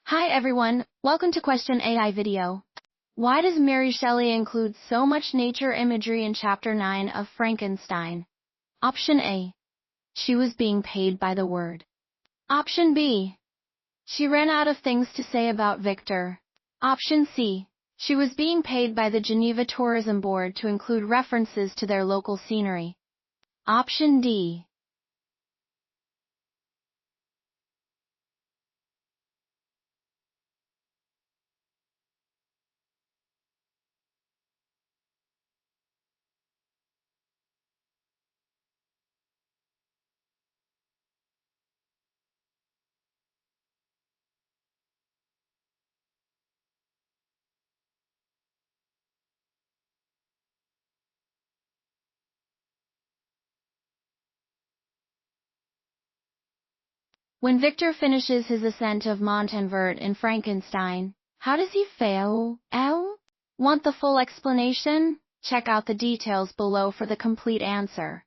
Hi everyone, welcome to Question AI video. Why does Mary Shelley include so much nature imagery in Chapter 9 of Frankenstein? Option A. She was being paid by the word. Option B. She ran out of things to say about Victor. Option C. She was being paid by the Geneva Tourism Board to include references to their local scenery. Option D. When Victor finishes his ascent of Montanvert in Frankenstein, how does he fail? Want the full explanation? Check out the details below for the complete answer.